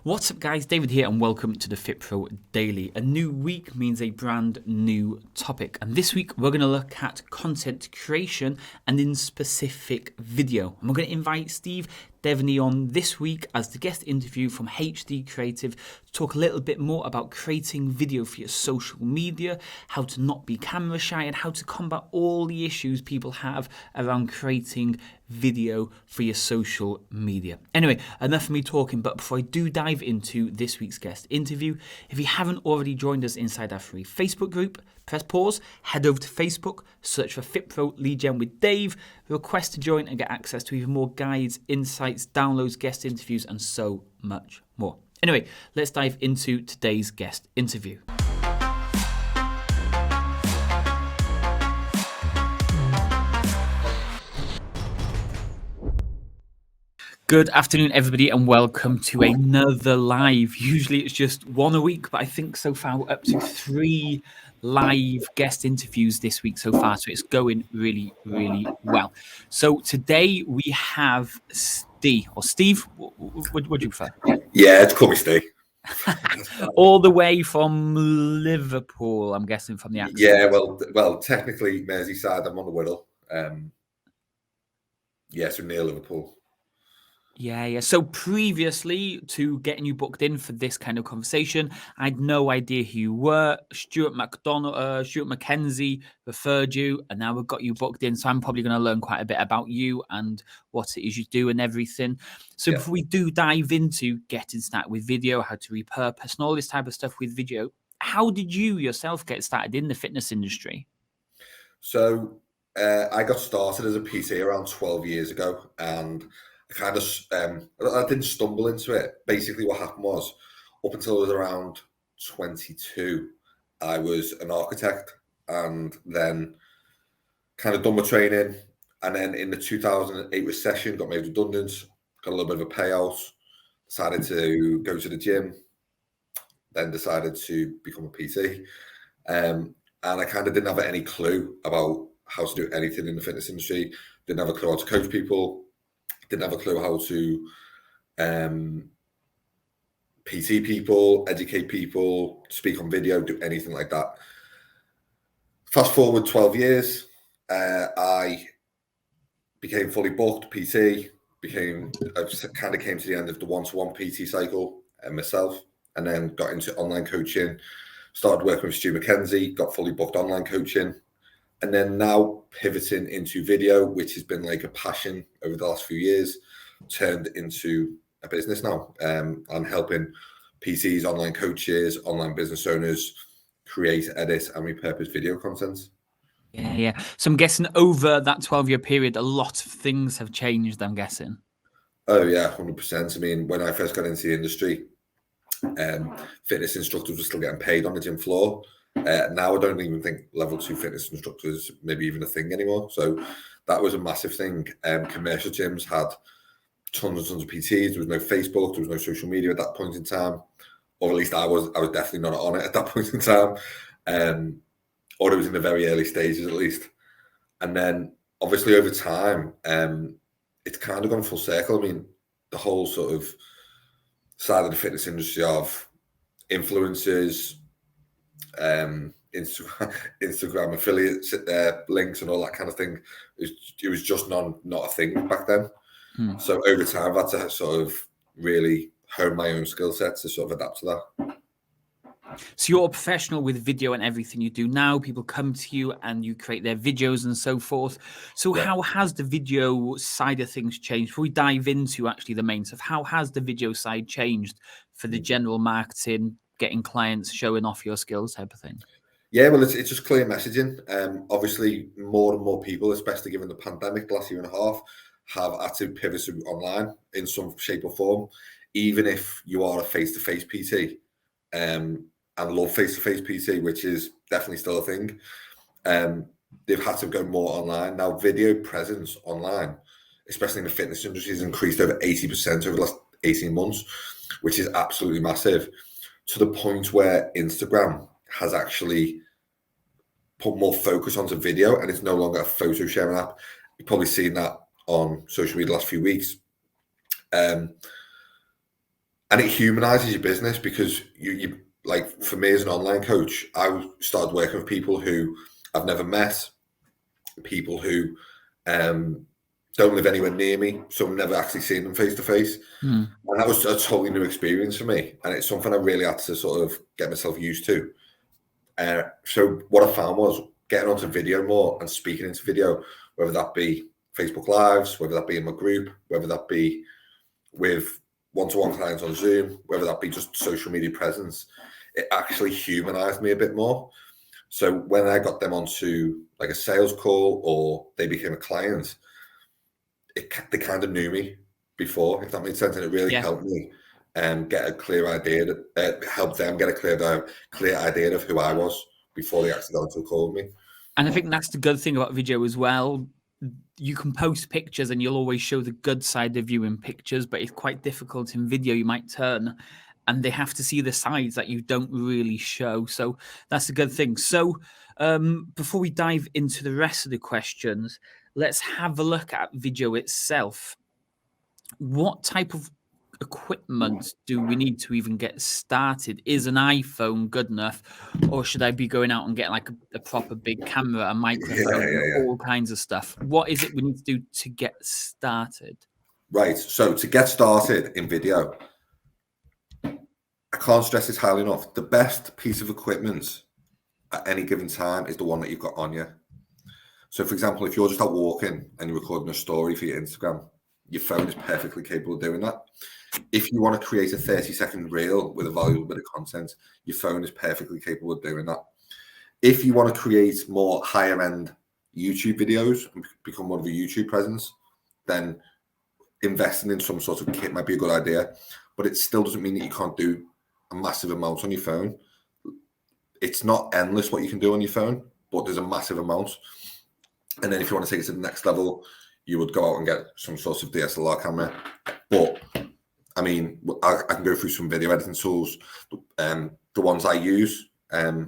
What's up, guys? David here, and welcome to the Fit Pro Daily. A new week means a brand new topic, and this week we're going to look at content creation and in specific video. And we're going to invite Steve Devaney on this week as the guest interview from HD Creative to talk a little bit more about creating video for your social media, how to not be camera shy, and how to combat all the issues people have around creating video for your social media. Anyway, enough of me talking, but before I do dive into this week's guest interview, if you haven't already joined us inside our free Facebook group, press pause, head over to Facebook, search for FitPro Lead Gen with Dave, request to join and get access to even more guides, insights, downloads, guest interviews, and so much more. Anyway, let's dive into today's guest interview. Good afternoon, everybody, and welcome to another live. Usually it's just one a week, but I think so far we're up to 3 live guest interviews this week so far, so it's going really, really well. So today we have Steve, or Steve, what do you prefer? Yeah, it's call me Steve. All the way from Liverpool, I'm guessing from the accent. Yeah, well, technically Merseyside. I'm on the Wirral. So near Liverpool. Yeah. So previously to getting you booked in for this kind of conversation, I had no idea who you were. Stuart McKenzie referred you, and now we've got you booked in. So I'm probably going to learn quite a bit about you and what it is you do and everything. So before we do dive into getting started with video, how to repurpose and all this type of stuff with video, how did you yourself get started in the fitness industry? So I got started as a PT around 12 years ago, and I didn't stumble into it. Basically what happened was, up until I was around 22, I was an architect, and then kind of done my training, and then in the 2008 recession got made redundant, got a little bit of a payout, decided to go to the gym, then decided to become a PT, and I kind of didn't have any clue about how to do anything in the fitness industry, didn't have a clue how to coach people, didn't have a clue how to PT people, educate people, speak on video, do anything like that. Fast forward 12 years, I became fully booked PT, I kind of came to the end of the one-to-one PT cycle myself, and then got into online coaching, started working with Stu McKenzie, got fully booked online coaching, and then now pivoting into video, which has been like a passion over the last few years, turned into a business now. I'm helping PCs, online coaches, online business owners create, edit, and repurpose video content. Yeah. So I'm guessing over that 12-year period, a lot of things have changed, I'm guessing. Oh yeah, 100%. I mean, when I first got into the industry, fitness instructors were still getting paid on the gym floor. Now I don't even think level 2 fitness instructors maybe even a thing anymore. So that was a massive thing. Commercial gyms had tons and tons of PTs. There was no Facebook, there was no social media at that point in time, or at least I was definitely not on it at that point in time, or it was in the very early stages at least. And then obviously over time, it's kind of gone full circle. I mean, the whole sort of side of the fitness industry of influencers, Instagram affiliates, links and all that kind of thing, it was just not a thing back then. So over time I've had to sort of really hone my own skill sets to sort of adapt to that. So you're a professional with video and everything you do now. People come to you and you create their videos and so forth. So how has the video side of things changed? Before we dive into actually the main stuff, how has the video side changed for the general marketing, getting clients, showing off your skills type of thing? Yeah, well, it's just clear messaging. Obviously, more and more people, especially given the pandemic the last year and a half, have had to pivot to online in some shape or form. Even if you are a face-to-face PT and love face-to-face PT, which is definitely still a thing, they've had to go more online. Now, video presence online, especially in the fitness industry, has increased over 80% over the last 18 months, which is absolutely massive, to the point where Instagram has actually put more focus onto video, and it's no longer a photo sharing app. You've probably seen that on social media the last few weeks. And it humanizes your business because you like, for me as an online coach, I started working with people who I've never met, people who don't live anywhere near me, so I've never actually seen them face to face. And that was a totally new experience for me. And it's something I really had to sort of get myself used to. So what I found was getting onto video more and speaking into video, whether that be Facebook Lives, whether that be in my group, whether that be with one-to-one clients on Zoom, whether that be just social media presence, it actually humanized me a bit more. So when I got them onto like a sales call or they became a client, they kind of knew me before, if that made sense, and it really helped me get a clear idea, helped them get a clear idea of who I was before they actually got into a call with me. And I think that's the good thing about video as well. You can post pictures and you'll always show the good side of you in pictures, but it's quite difficult in video. You might turn and they have to see the sides that you don't really show. So that's a good thing. So before we dive into the rest of the questions, let's have a look at video itself. What type of equipment do we need to even get started? Is an iPhone good enough, or should I be going out and getting like a proper big camera, a microphone, and all kinds of stuff? What is it we need to do to get started? Right. So to get started in video, I can't stress this highly enough. The best piece of equipment at any given time is the one that you've got on you. So, for example, if you're just out walking and you're recording a story for your Instagram, your phone is perfectly capable of doing that. If you want to create a 30-second reel with a valuable bit of content, your phone is perfectly capable of doing that. If you want to create more higher end YouTube videos and become more of a YouTube presence, then investing in some sort of kit might be a good idea, but it still doesn't mean that you can't do a massive amount on your phone. It's not endless what you can do on your phone, but there's a massive amount. And then if you want to take it to the next level, you would go out and get some sort of DSLR camera. But I mean, I can go through some video editing tools. The ones I use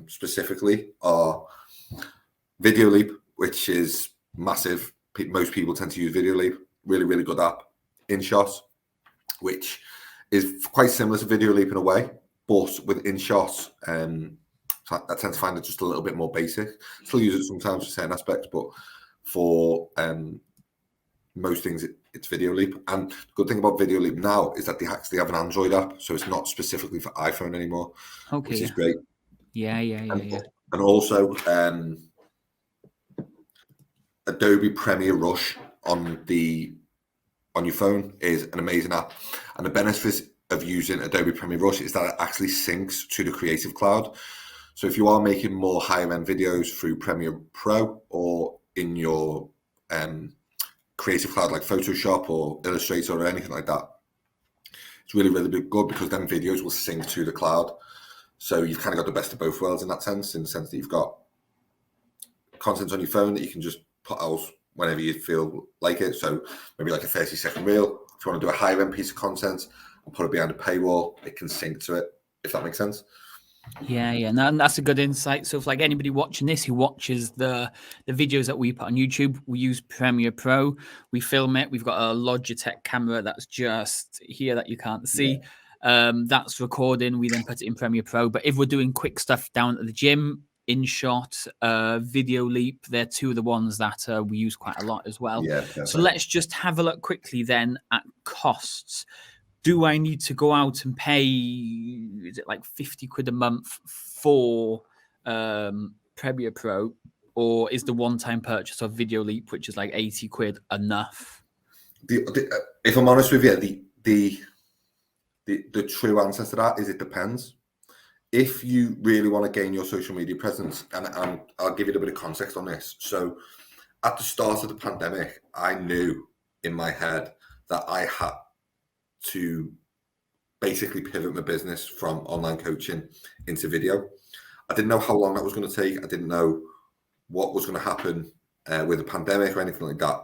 specifically are Video Leap, which is massive. Most people tend to use Video Leap. Really, really good app. InShot, which is quite similar to Video Leap in a way, but with InShot, I tend to find it just a little bit more basic. Still use it sometimes for certain aspects, but for most things, it's Video Leap. And the good thing about Video Leap now is that they actually have an Android app, so it's not specifically for iPhone anymore, which is great. Yeah. And also, Adobe Premiere Rush on your phone is an amazing app. And the benefit of using Adobe Premiere Rush is that it actually syncs to the Creative Cloud. So if you are making more higher end videos through Premiere Pro or in your Creative Cloud like Photoshop or Illustrator or anything like that, it's really, really good because then videos will sync to the cloud. So you've kind of got the best of both worlds in that sense, in the sense that you've got content on your phone that you can just put out whenever you feel like it. So maybe like a 30-second reel. If you want to do a higher end piece of content and put it behind a paywall, it can sync to it, if that makes sense. Yeah, and that's a good insight. So if like anybody watching this who watches the videos that we put on YouTube, we use Premiere Pro, we film it, we've got a Logitech camera that's just here that you can't see. That's recording, we then put it in Premiere Pro. But if we're doing quick stuff down at the gym, InShot, Video Leap, they're two of the ones that we use quite a lot as well. So let's just have a look quickly then at costs. Do I need to go out and pay, is it like 50 quid a month for Premiere Pro? Or is the one-time purchase of Video Leap, which is like 80 quid, enough? If I'm honest with you, the true answer to that is it depends. If you really want to gain your social media presence, and I'll give you a bit of context on this. So at the start of the pandemic, I knew in my head that I had to basically pivot my business from online coaching into video. I didn't know how long that was going to take. I didn't know what was going to happen with the pandemic or anything like that.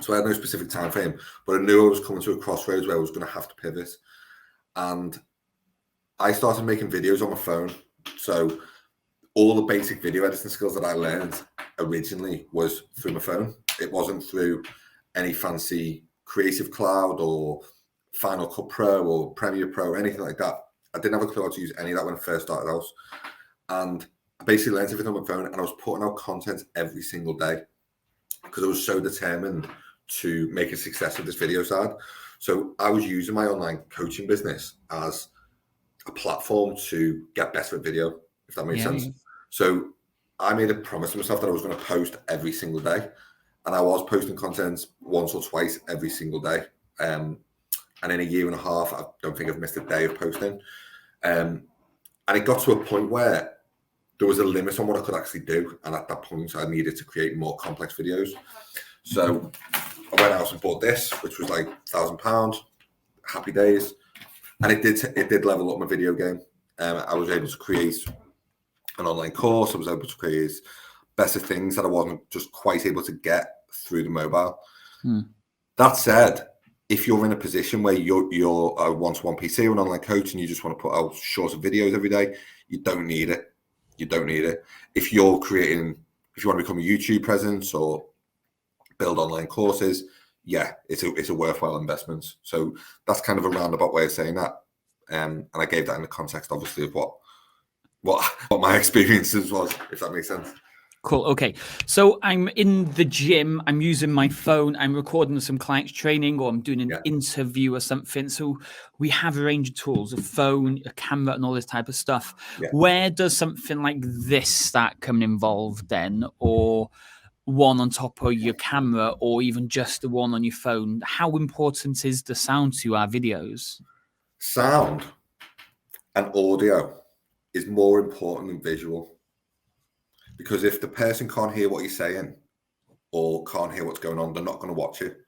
So I had no specific time frame, but I knew I was coming to a crossroads where I was going to have to pivot. And I started making videos on my phone. So all the basic video editing skills that I learned originally was through my phone. It wasn't through any fancy Creative Cloud or Final Cut Pro or Premiere Pro or anything like that. I didn't have a clue how to use any of that when I first started out. And I basically learned everything on my phone, and I was putting out content every single day because I was so determined to make a success of this video side. So I was using my online coaching business as a platform to get better at video, if that makes sense. So I made a promise to myself that I was going to post every single day. And I was posting content once or twice every single day. And in a year and a half, I don't think I've missed a day of posting. And it got to a point where there was a limit on what I could actually do. And at that point, I needed to create more complex videos. So I went out and bought this, which was like £1,000, happy days. And it did level up my video game. I was able to create an online course. I was able to create better things that I wasn't just quite able to get through the mobile. That said, if you're in a position where you're a one-to-one PT or an online coach and you just want to put out shorter videos every day, you don't need it. You don't need it. If you want to become a YouTube presence or build online courses, yeah, it's a worthwhile investment. So that's kind of a roundabout way of saying that. And I gave that in the context, obviously, of what my experiences was, if that makes sense. Cool. Okay. So I'm in the gym. I'm using my phone. I'm recording some clients training, or I'm doing an interview or something. So we have a range of tools, a phone, a camera, and all this type of stuff. Yeah. Where does something like this start coming involved then? Or one on top of your camera, or even just the one on your phone? How important is the sound to our videos? Sound and audio is more important than visual. Because if the person can't hear what you're saying or can't hear what's going on, they're not going to watch it.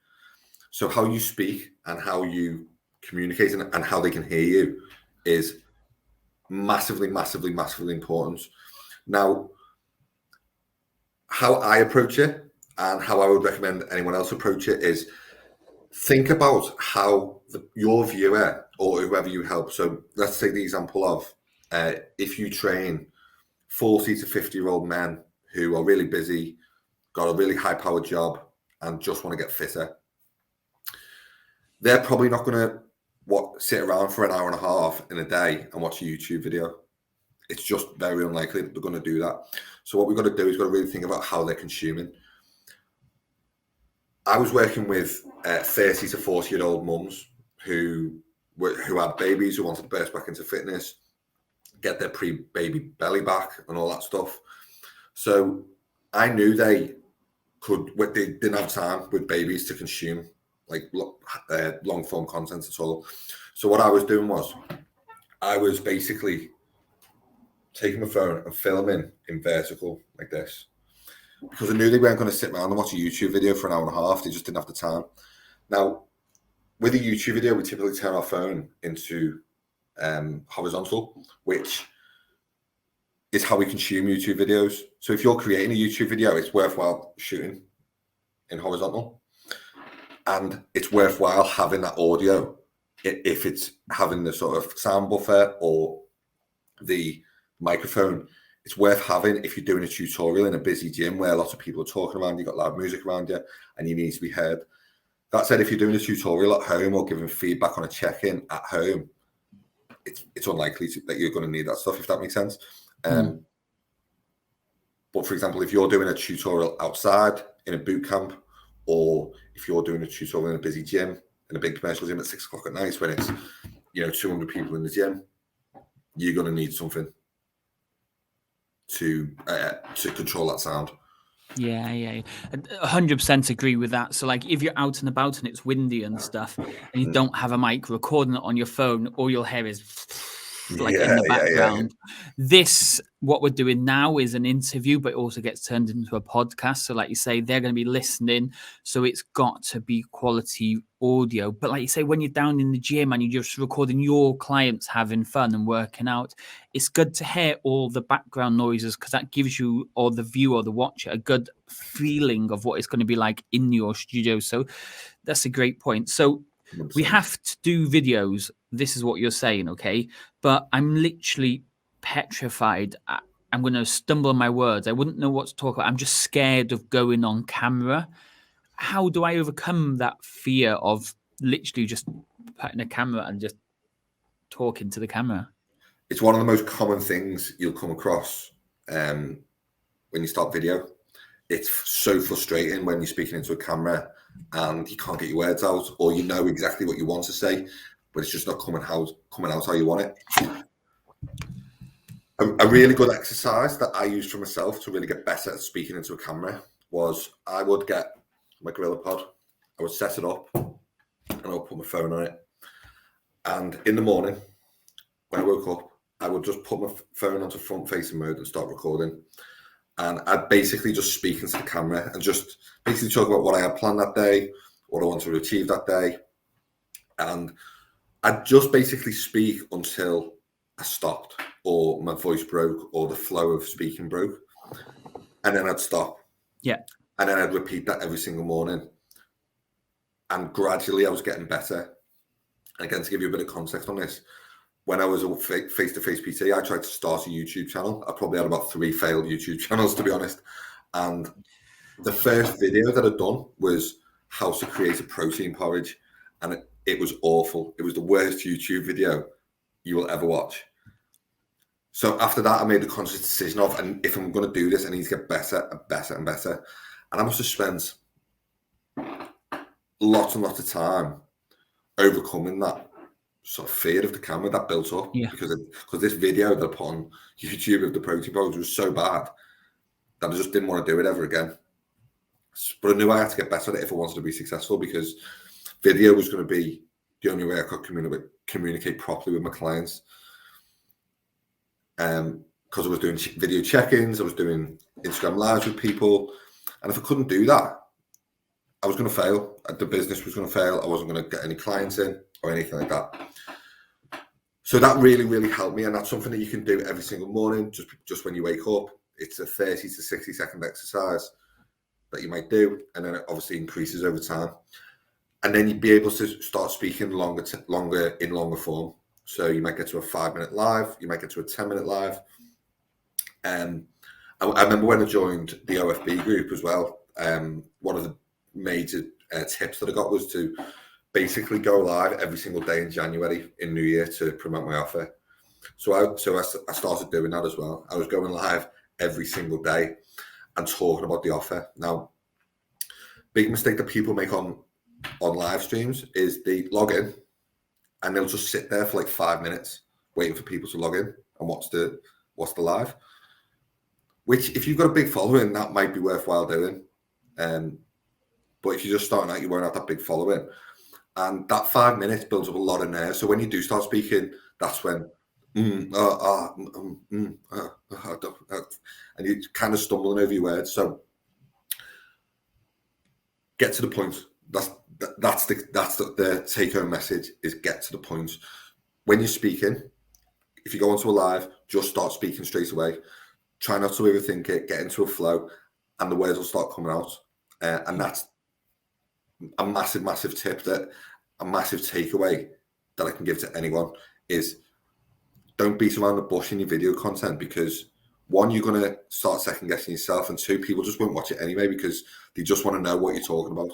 So how you speak and how you communicate and how they can hear you is massively, massively, massively important. Now, how I approach it and how I would recommend anyone else approach it is think about how your viewer or whoever you help. So let's take the example of if you train 40 to 50-year-old men who are really busy, got a really high-powered job, and just want to get fitter. They're probably not going to sit around for an hour and a half in a day and watch a YouTube video. It's just very unlikely that they're going to do that. So what we've got to do is got to really think about how they're consuming. I was working with 30 to 40-year-old mums who had babies, who wanted to burst back into fitness, get their pre-baby belly back and all that stuff. So I knew they didn't have time with babies to consume like long form content at all. So what I was doing was I was basically taking my phone and filming in vertical like this, because I knew they weren't going to sit around and watch a YouTube video for an hour and a half. They just didn't have the time. Now, with a YouTube video, we typically turn our phone into horizontal, which is how we consume YouTube videos. So if you're creating a YouTube video, it's worthwhile shooting in horizontal, and it's worthwhile having that audio if it's having the sort of sound buffer or the microphone. It's worth having if you're doing a tutorial in a busy gym where lots of people are talking around, you've got loud music around you and you need to be heard. That said, if you're doing a tutorial at home or giving feedback on a check-in at home, it's unlikely that you're going to need that stuff, if that makes sense. But for example, if you're doing a tutorial outside in a boot camp, or if you're doing a tutorial in a busy gym, in a big commercial gym at 6 o'clock at night when it's 200 people in the gym, you're going to need something to control that sound. Yeah, 100% agree with that. So like if you're out and about and it's windy and stuff and you don't have a mic recording it on your phone, all you'll hear is like in the background. This, what we're doing now, is an interview, but it also gets turned into a podcast. So like you say, they're going to be listening, so it's got to be quality audio. But like you say, when you're down in the gym and you're just recording your clients having fun and working out, it's good to hear all the background noises, because that gives you, or the viewer or the watcher, a good feeling of what it's going to be like in your studio. So that's a great point. So 100%. We have to do videos. This is what you're saying, okay? But I'm literally petrified. I'm going to stumble on my words. I wouldn't know what to talk about. I'm just scared of going on camera. How do I overcome that fear of literally just putting a camera and just talking to the camera. It's one of the most common things you'll come across when you start video. It's so frustrating when you're speaking into a camera and you can't get your words out, or you know exactly what you want to say, but it's just not coming out how you want it. A really good exercise that I used for myself to really get better at speaking into a camera was I would get my Gorilla Pod, I would set it up, and I would put my phone on it. And in the morning, when I woke up, I would just put my phone onto front-facing mode and start recording. And I'd basically just speak into the camera and just basically talk about what I had planned that day, what I wanted to achieve that day. And I'd just basically speak until I stopped, or my voice broke, or the flow of speaking broke. And then I'd stop. Yeah. And then I'd repeat that every single morning. And gradually I was getting better. And again, to give you a bit of context on this, when I was a face-to-face PT, I tried to start a YouTube channel. I probably had about 3 failed YouTube channels, to be honest. And the first video that I'd done was how to create a protein porridge. And it was awful. It was the worst YouTube video you will ever watch. So after that, I made the conscious decision of, and if I'm going to do this, I need to get better and better and better. And I must have spent lots and lots of time overcoming that sort of fear of the camera that built up, because this video that I put on YouTube of the protein powder was so bad that I just didn't want to do it ever again. But I knew I had to get better at it if I wanted to be successful, because video was going to be the only way I could communicate properly with my clients. Because I was doing video check-ins, I was doing Instagram lives with people, and if I couldn't do that, I was going to fail. The business was going to fail. I wasn't going to get any clients in or anything like that. So that really, really helped me. And that's something that you can do every single morning, just when you wake up. It's a 30 to 60 second exercise that you might do. And then it obviously increases over time. And then you'd be able to start speaking longer in longer form. So you might get to a 5-minute live. You might get to a 10-minute live. I remember when I joined the OFB group as well, one of the major tips that I got was to basically go live every single day in January in New Year to promote my offer. So I started doing that as well. I was going live every single day and talking about the offer. Now, big mistake that people make on live streams is they log in and they'll just sit there for like 5 minutes waiting for people to log in and watch the live. Which, if you've got a big following, that might be worthwhile doing. But if you're just starting out, you won't have that big following. And that 5 minutes builds up a lot of nerves. So when you do start speaking, that's when, and you're kind of stumbling over your words. So get to the point. That's the take-home message, is get to the point. When you're speaking, if you go onto a live, just start speaking straight away. Try not to overthink it, get into a flow, and the words will start coming out. And that's a massive, massive tip, a massive takeaway that I can give to anyone is don't beat around the bush in your video content, because 1, you're going to start second guessing yourself, and 2, people just won't watch it anyway because they just want to know what you're talking about.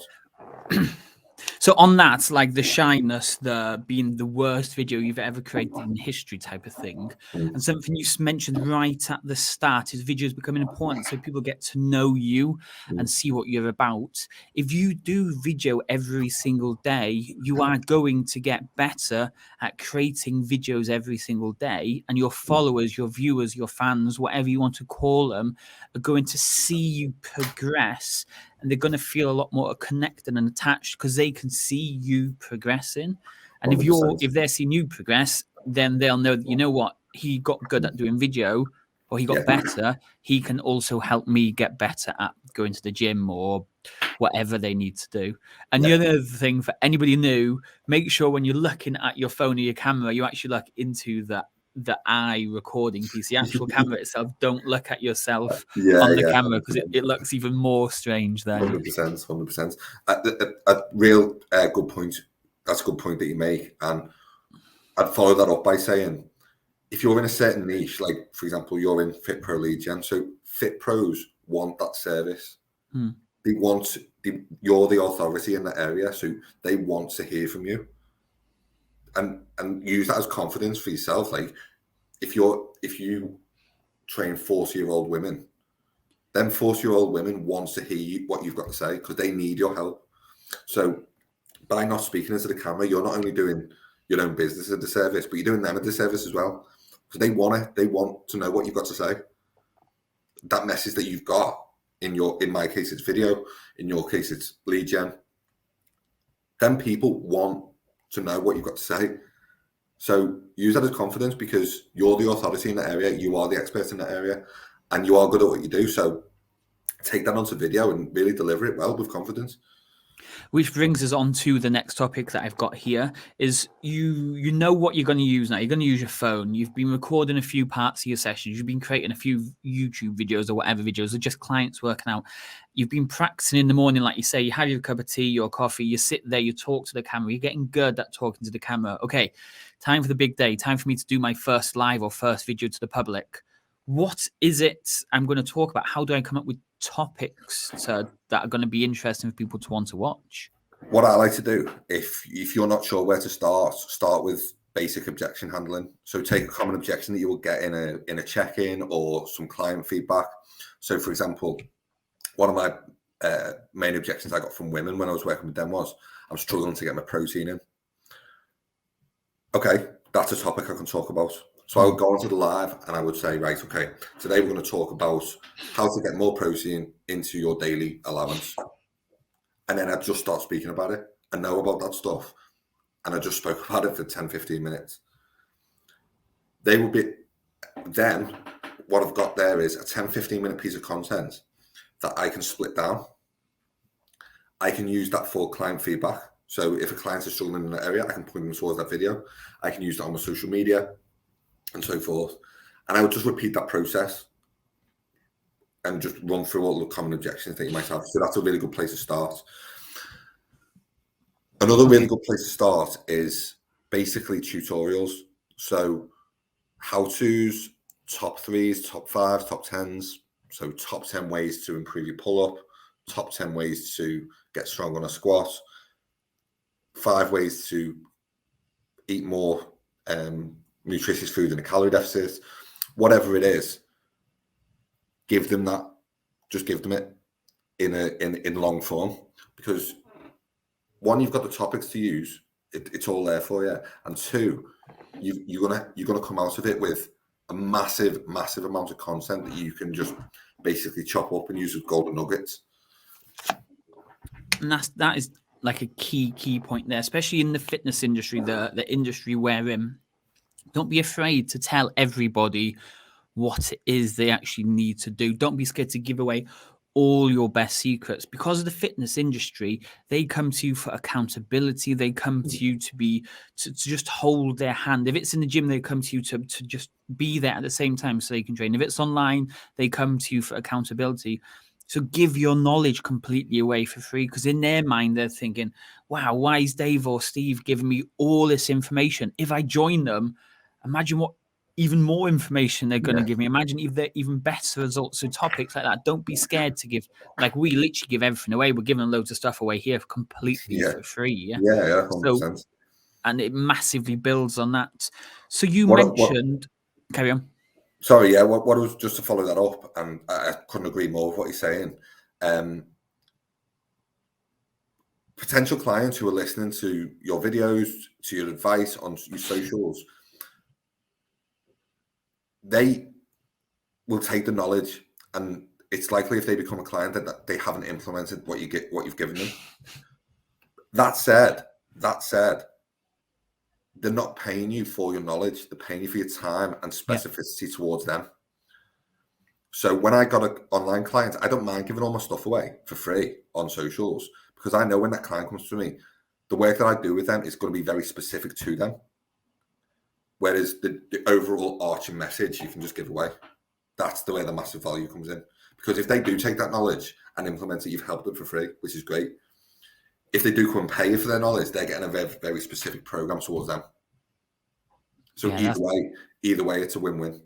So on that, like the Shyness, the being the worst video you've ever created in history type of thing, and something you mentioned right at the start is videos becoming important so people get to know you and see what you're about. If you do video every single day, you are going to get better at creating videos every single day, and your followers, your viewers, your fans, whatever you want to call them, are going to see you progress. And they're going to feel a lot more connected and attached because they can see you progressing. And 100%. if they're seeing you progress, then they'll know that, you know what, he got good at doing video, or he got better. He can also help me get better at going to the gym or whatever they need to do. And the other thing for anybody new, make sure when you're looking at your phone or your camera, you actually look into the eye recording piece, the actual camera itself. Don't look at yourself on the camera, because it looks even more strange then. 100%. A real good point. That's a good point that you make. And I'd follow that up by saying, if you're in a certain niche, like for example, you're in Fit Pro lead gen, so Fit Pros want that service. You're the authority in that area, so they want to hear from you. and use that as confidence for yourself. Like if you train 40-year-old women, then 40-year-old women want to hear what you've got to say because they need your help. So by not speaking into the camera, you're not only doing your own business a disservice, but you're doing them a disservice as well. Because they want to know what you've got to say. That message that you've got in my case, it's video. In your case, it's lead gen. Then people want to know what you've got to say. So use that as confidence because you're the authority in that area. You are the expert in that area and you are good at what you do. So take that onto video and really deliver it well with confidence. Which brings us on to the next topic that I've got here is you know what you're going to use now. You're going to use your phone. You've been recording a few parts of your sessions. You've been creating a few YouTube videos or whatever videos, or just clients working out. You've been practicing in the morning, like you say, you have your cup of tea, your coffee, you sit there, you talk to the camera. You're getting good at talking to the camera. Okay, time for the big day. Time for me to do my first live or first video to the public. What is it I'm going to talk about? How do I come up with topics that are going to be interesting for people to want to watch? What I like to do, if you're not sure where to start with basic objection handling. So take a common objection that you will get in a check-in or some client feedback. So for example, one of my main objections I got from women when I was working with them was, I'm struggling to get my protein in. Okay, that's a topic I can talk about. So I would go onto the live and I would say, right, okay, today we're going to talk about how to get more protein into your daily allowance. And then I'd just start speaking about it. I know about that stuff. And I just spoke about it for 10, 15 minutes. Then what I've got there is a 10, 15-minute piece of content that I can split down. I can use that for client feedback. So if a client is struggling in that area, I can point them towards that video. I can use that on my social media and so forth. And I would just repeat that process and just run through all the common objections that you might have. So that's a really good place to start. Another really good place to start is basically tutorials. So how-tos, top 3s, top 5s, top 10s. So top 10 ways to improve your pull-up, top 10 ways to get strong on a squat, 5 ways to eat more nutritious food in a calorie deficit, whatever it is. Give them that. Just give them it in long form, because one, you've got the topics to use. It's all there for you, and two, you're gonna come out of it with a massive amount of content that you can just basically chop up and use as golden nuggets. And that is like a key point there, especially in the fitness industry, the industry wherein don't be afraid to tell everybody what it is they actually need to do. Don't be scared to give away all your best secrets, because of the fitness industry. They come to you for accountability. They come to you to just hold their hand. If it's in the gym, they come to you to just be there at the same time so they can train. If it's online, they come to you for accountability. So give your knowledge completely away for free, because in their mind, they're thinking, wow, why is Dave or Steve giving me all this information? If I join them, imagine what even more information they're going to give me. Imagine if they're even better results. So topics like that, don't be scared to give. Like, we literally give everything away. We're giving loads of stuff away here completely for free. Yeah, 100%. So, and it massively builds on that. So you mentioned, carry on. Sorry, yeah. What was, just to follow that up, and I couldn't agree more with what you're saying. Potential clients who are listening to your videos, to your advice on your socials, they will take the knowledge, and it's likely if they become a client that they haven't implemented what you've given them. That said, they're not paying you for your knowledge. They're paying you for your time and specificity towards them. So when I got an online client, I don't mind giving all my stuff away for free on socials, because I know when that client comes to me, the work that I do with them is going to be very specific to them. Whereas the overall arching message, you can just give away. That's the way the massive value comes in. Because if they do take that knowledge and implement it, you've helped them for free, which is great. If they do come and pay you for their knowledge, they're getting a very, very specific program towards them. So either way, it's a win-win.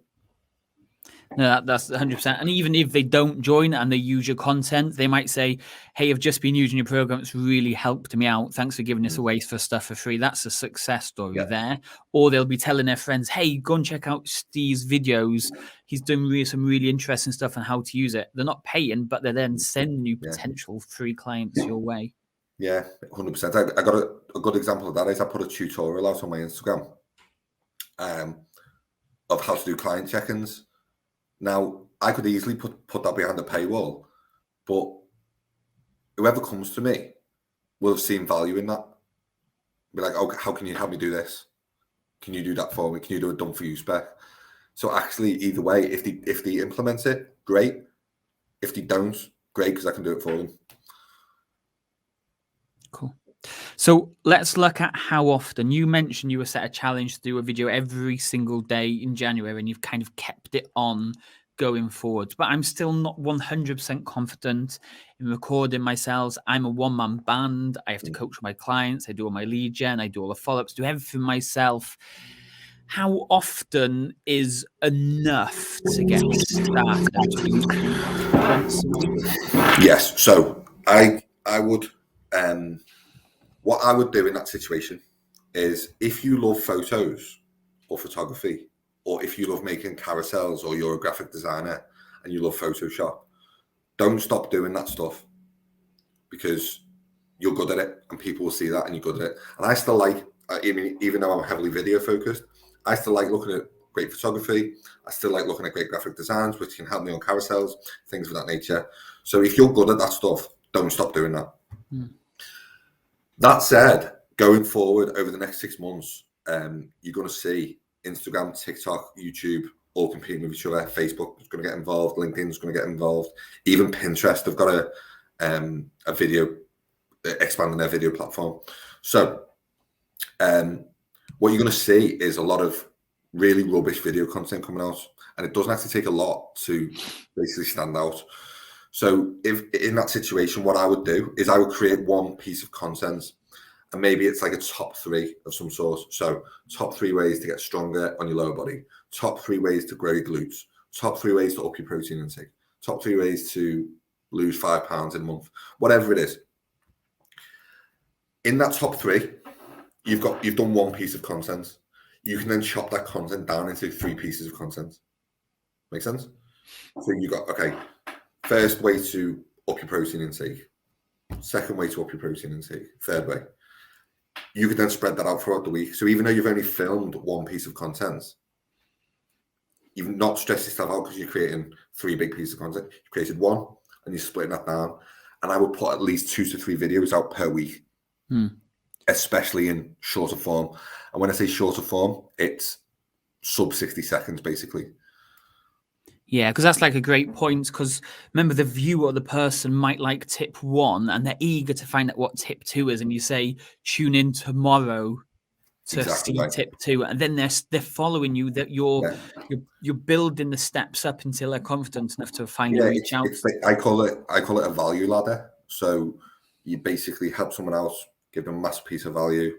No, that's 100%. And even if they don't join and they use your content, they might say, hey, I've just been using your program. It's really helped me out. Thanks for giving this away for stuff for free. That's a success story Yeah, there. Or they'll be telling their friends, hey, go and check out Steve's videos. He's doing some really interesting stuff on how to use it. They're not paying, but they're then sending you yeah, potential free clients your way. yeah, 100%. I got a good example of that is I put a tutorial out on my Instagram of how to do client check-ins. Now, I could easily put that behind a paywall, but whoever comes to me will have seen value in that. Be like, oh, how can you help me do this? Can you do that for me? Can you do a done for you spec? So actually, either way, if they implement it, great. If they don't, great, because I can do it for them. Cool. So let's look at how often. You mentioned you were set a challenge to do a video every single day in January, and you've kind of kept it on going forward. But I'm still not 100% confident in recording myself. I'm a one-man band. I have to coach my clients. I do all my lead gen. I do all the follow-ups, do everything myself. How often is enough to get started? I'm talking once a week. Yes. So I would what I would do in that situation is if you love photos or photography, or if you love making carousels, or you're a graphic designer and you love Photoshop, don't stop doing that stuff, because you're good at it and people will see that and you're good at it. And I still like, even though I'm heavily video focused, I still like looking at great photography. I still like looking at great graphic designs, which can help me on carousels, things of that nature. So if you're good at that stuff, don't stop doing that. That said, going forward over the next 6 months, you're going to see Instagram, TikTok, YouTube all competing with each other. Facebook is going to get involved. LinkedIn's going to get involved. Even Pinterest have got a video, expanding their video platform. So what you're going to see is a lot of really rubbish video content coming out, and it doesn't actually take a lot to basically stand out. So if in that situation, what I would do is I would create one piece of content, and maybe it's like a top 3 of some sort. So top 3 ways to get stronger on your lower body, top 3 ways to grow your glutes, top 3 ways to up your protein intake, top 3 ways to lose 5 pounds in a month, whatever it is. In that top 3, you've done one piece of content. You can then chop that content down into 3 pieces of content. Make sense? So you got, okay, first way to up your protein intake, second way to up your protein intake, third way. You can then spread that out throughout the week. So even though you've only filmed one piece of content, you've not stressed yourself out because you're creating 3 big pieces of content. You've created one and you're splitting that down. And I would put at least 2 to 3 videos out per week, especially in shorter form. And when I say shorter form, it's sub 60 seconds, basically. Yeah, because that's like a great point. Because remember, the viewer or the person might like tip 1 and they're eager to find out what tip 2 is. And you say, tune in tomorrow to see tip 2. And then they're following you, that you're building the steps up until they're confident enough to finally reach out. It's like, I call it a value ladder. So you basically help someone else, give them a massive piece of value.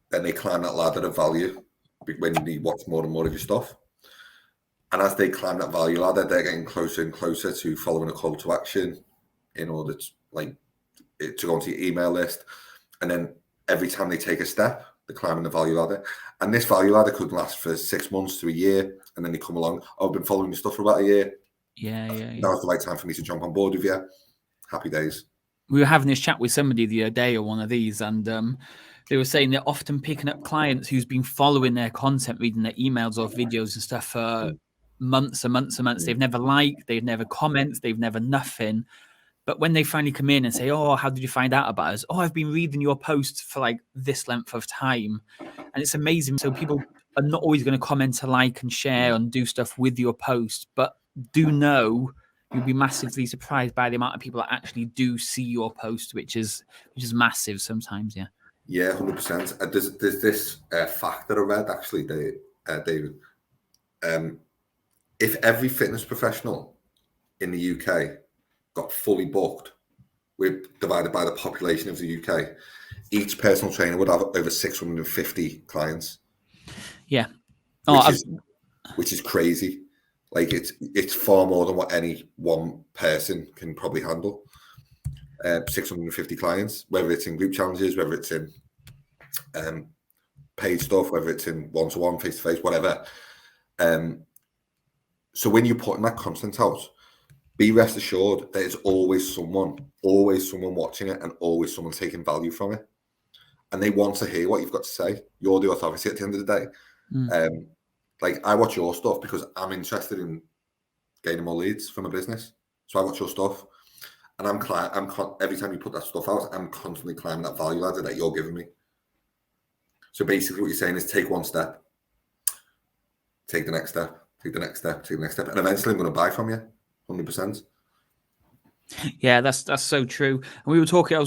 Then they climb that ladder of value when you need what's more and more of your stuff. And as they climb that value ladder, they're getting closer and closer to following a call to action in order to go onto your email list. And then every time they take a step, they're climbing the value ladder. And this value ladder could last for 6 months to a year. And then they come along, oh, I've been following your stuff for about a year. Yeah. Now's the right time for me to jump on board with you. Happy days. We were having this chat with somebody the other day on one of these, and they were saying they're often picking up clients who's been following their content, reading their emails or videos and stuff for months and months and months. They've never liked, they've never commented, they've never nothing. But when they finally come in and say, oh, how did you find out about us? Oh, I've been reading your posts for like this length of time. And it's amazing. So people are not always going to comment, to like and share and do stuff with your post, but do know you'll be massively surprised by the amount of people that actually do see your post, which is massive sometimes. Yeah. Yeah, 100%. There's this fact that I read actually, David. If every fitness professional in the UK got fully booked, divided by the population of the UK, each personal trainer would have over 650 clients. Yeah. Which is crazy. Like it's far more than what any one person can probably handle. 650 clients, whether it's in group challenges, whether it's in paid stuff, whether it's in one-to-one, face-to-face, whatever. So when you're putting that content out, be rest assured there's always someone watching it and always someone taking value from it. And they want to hear what you've got to say. You're the authority at the end of the day. Like I watch your stuff because I'm interested in gaining more leads from a business. So I watch your stuff. And every time you put that stuff out, I'm constantly climbing that value ladder that you're giving me. So basically what you're saying is take one step, take the next step, take the next step, take the next step. And eventually I'm going to buy from you, 100%. Yeah, that's so true. And we were talking. I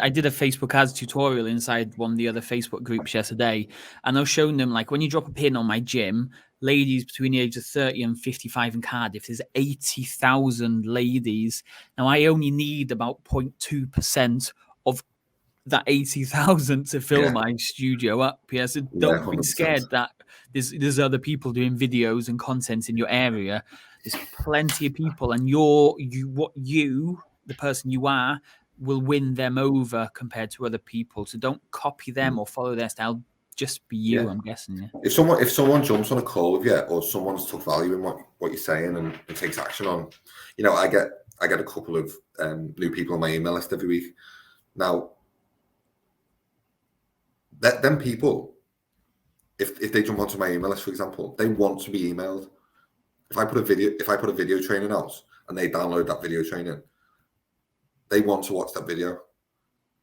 did a Facebook ads tutorial inside one of the other Facebook groups yesterday, and I was showing them like when you drop a pin on my gym, ladies between the ages of 30 and 55 in Cardiff, there's 80,000 ladies. Now I only need about 0.2% of that 80,000 to fill my studio up. Yeah, so don't be 100%. scared that there's other people doing videos and content in your area. There's plenty of people, and the person you are, will win them over compared to other people. So don't copy them or follow their style. Just be you. I'm guessing. Yeah. If someone jumps on a call with you, or someone's took value in what you're saying and takes action on, I get a couple of new people on my email list every week. Now, them people, if they jump onto my email list, for example, they want to be emailed. If I put a video training out and they download that video training, they want to watch that video.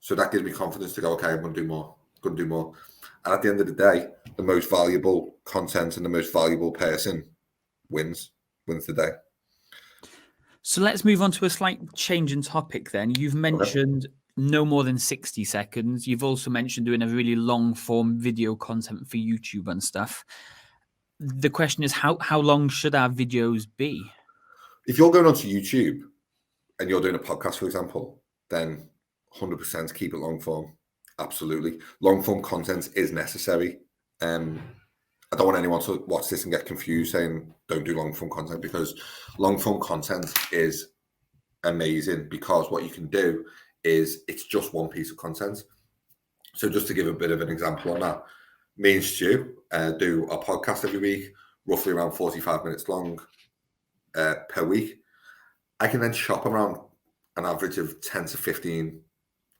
So that gives me confidence to go, okay, I'm going to do more. And at the end of the day, the most valuable content and the most valuable person wins the day. So let's move on to a slight change in topic then. You've mentioned no more than 60 seconds. You've also mentioned doing a really long form video content for YouTube and stuff. The question is, how long should our videos be? If you're going onto YouTube and you're doing a podcast, for example, then 100% keep it long form. Absolutely. Long form content is necessary. I don't want anyone to watch this and get confused saying don't do long form content, because long form content is amazing, because what you can do is it's just one piece of content. So just to give a bit of an example on that, me and Stu do a podcast every week, roughly around 45 minutes long per week. I can then shop around an average of 10 to 15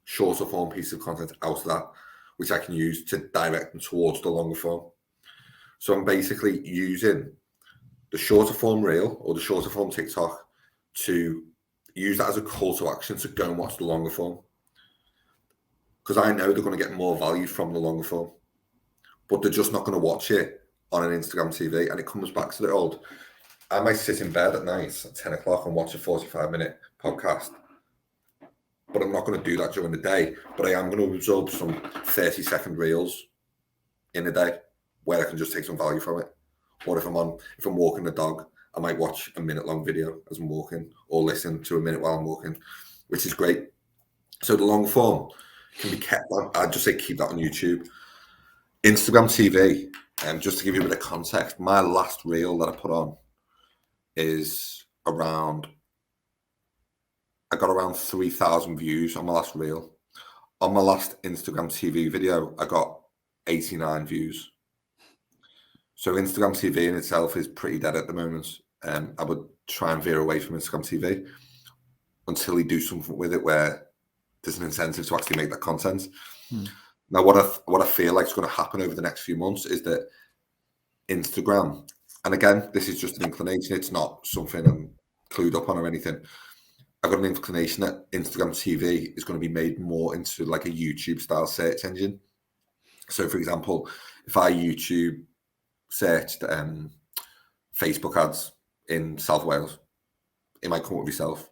shorter form pieces of content out of that, which I can use to direct them towards the longer form. So I'm basically using the shorter form reel or the shorter form TikTok to use that as a call to action to go and watch the longer form. Because I know they're going to get more value from the longer form, but they're just not going to watch it on an Instagram TV. And it comes back to the old, I might sit in bed at night at 10 o'clock and watch a 45-minute podcast, but I'm not going to do that during the day. But I am going to absorb some 30-second reels in a day where I can just take some value from it. Or if I'm walking the dog, I might watch a minute-long video as I'm walking, or listen to a minute while I'm walking, which is great. So the long form can be kept on. I'd just say keep that on YouTube. Instagram TV, just to give you a bit of context, my last reel that I put on is I got around 3,000 views on my last reel. On my last Instagram TV video, I got 89 views. So Instagram TV in itself is pretty dead at the moment. I would try and veer away from Instagram TV until we do something with it where there's an incentive to actually make that content. Now, what I feel like is going to happen over the next few months is that Instagram, and again, this is just an inclination, it's not something I'm clued up on or anything. I've got an inclination that Instagram TV is going to be made more into like a YouTube style search engine. So for example, if I YouTube searched Facebook ads in South Wales, it might come up with yourself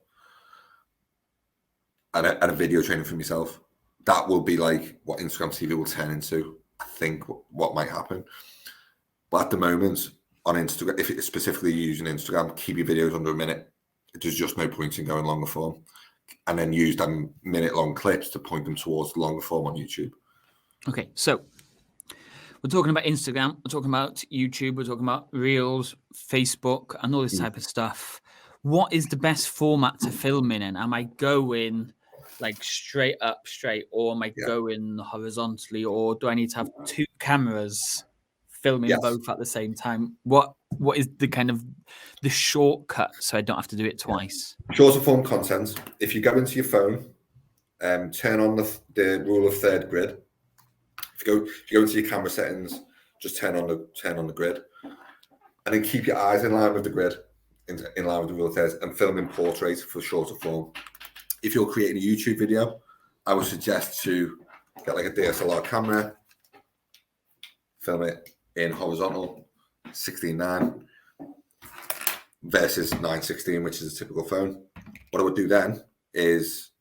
and a video training from yourself. That will be like what Instagram TV will turn into, I think, what might happen. But at the moment, on Instagram, if it's specifically using Instagram, keep your videos under a minute. There's just no point in going longer form. And then use them minute-long clips to point them towards the longer form on YouTube. Okay, so We're talking about Instagram, we're talking about YouTube, we're talking about Reels, Facebook, and all this type of stuff. What is the best format to film in? And am I going like straight up, straight, or am I Yeah. going horizontally, or do I need to have two cameras filming Yes. both at the same time? What is the kind of the shortcut so I don't have to do it twice? Shorter form content. If you go into your phone, turn on the rule of third grid. If you go into your camera settings, just turn on the grid, and then keep your eyes in line with the grid, in line with the rule of thirds, and film in portrait for shorter form. If you're creating a YouTube video, I would suggest to get like a DSLR camera, film it in horizontal, 16:9 versus 9:16, which is a typical phone. What I would do then is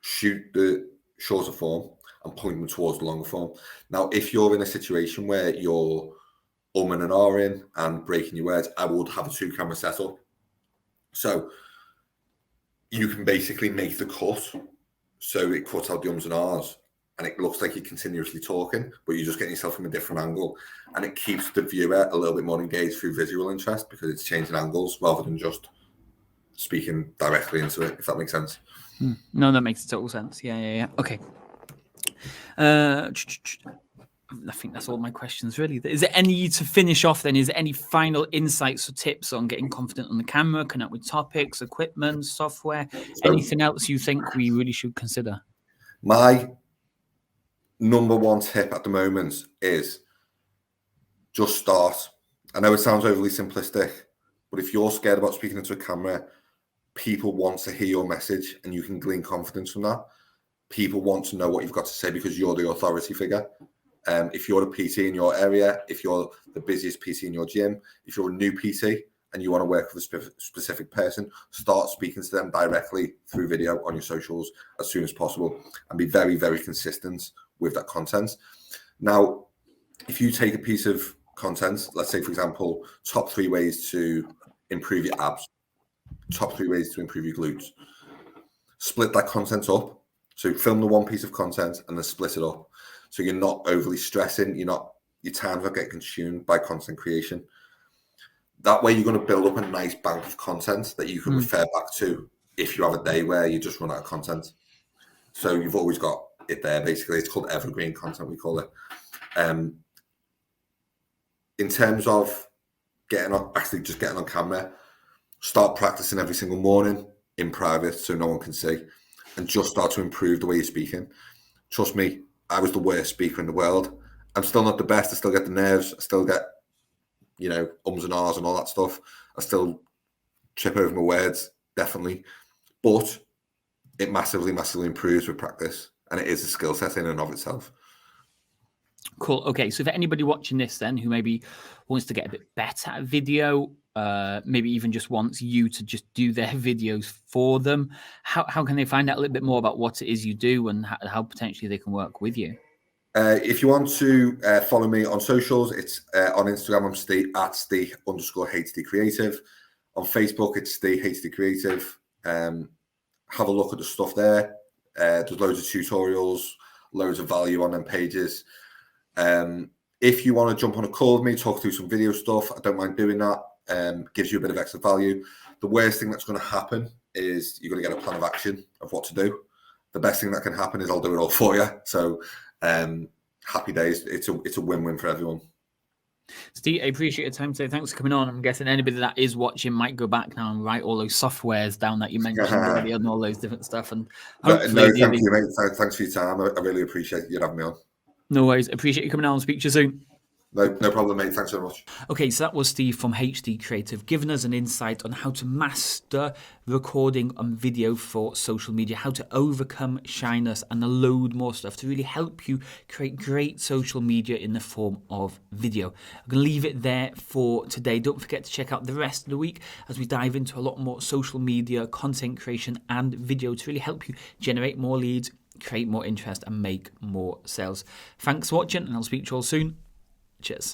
shoot the shorter form and point them towards the longer form. Now, if you're in a situation where you're and ahhing and breaking your words, I would have a 2-camera setup. So you can basically make the cut so it cuts out the ums and ahs, and it looks like you're continuously talking, but you're just getting yourself from a different angle, and it keeps the viewer a little bit more engaged through visual interest because it's changing angles rather than just speaking directly into it, if that makes sense. No, that makes total sense. Yeah. Okay. I think that's all my questions, really. Is there any to finish off then? Is there any final insights or tips on getting confident on the camera, connect with topics, equipment, software, anything else you think we really should consider? My number one tip at the moment is just start. I know it sounds overly simplistic, but if you're scared about speaking into a camera, people want to hear your message and you can glean confidence from that. People want to know what you've got to say because you're the authority figure. If you're a PT in your area, if you're the busiest PT in your gym, if you're a new PT and you want to work with a specific person, start speaking to them directly through video on your socials as soon as possible and be very, very consistent with that content. Now, if you take a piece of content, let's say, for example, top 3 ways to improve your abs, top 3 ways to improve your glutes, split that content up. So film the one piece of content and then split it up. So you're not overly stressing, your time's not getting consumed by content creation. That way you're going to build up a nice bank of content that you can refer back to if you have a day where you just run out of content. So you've always got it there, basically. It's called evergreen content, we call it. In terms of getting on camera, start practicing every single morning in private so no one can see, and just start to improve the way you're speaking. Trust me, I was the worst speaker in the world. I'm still not the best. I still get the nerves. I still get, ums and ahs and all that stuff. I still trip over my words, definitely. But it massively, massively improves with practice. And it is a skill set in and of itself. Cool. Okay, so for anybody watching this then who maybe wants to get a bit better at video, maybe even just wants you to just do their videos for them, how can they find out a little bit more about what it is you do and how potentially they can work with you? If you want to follow me on socials, it's on Instagram, I'm @Steve_HD Creative. On Facebook, it's Steve HD Creative. Have a look at the stuff there. There's loads of tutorials, loads of value on them pages. If you want to jump on a call with me, talk through some video stuff, I don't mind doing that. Gives you a bit of extra value. The worst thing that's going to happen is you're going to get a plan of action of what to do. The best thing that can happen is I'll do it all for you. So happy days. It's a win-win for everyone. Steve, I appreciate your time today. Thanks for coming on. I'm guessing anybody that is watching might go back now and write all those softwares down that you mentioned already and all those different stuff. And hopefully, no, thank you, mate. Thanks for your time. I really appreciate you having me on. No worries. Appreciate you coming on. Speak to you soon. No problem, mate. Thanks so much. Okay, so that was Steve from HD Creative giving us an insight on how to master recording and video for social media, how to overcome shyness, and a load more stuff to really help you create great social media in the form of video. I'm going to leave it there for today. Don't forget to check out the rest of the week as we dive into a lot more social media, content creation, and video to really help you generate more leads, create more interest, and make more sales. Thanks for watching, and I'll speak to you all soon. Cheers.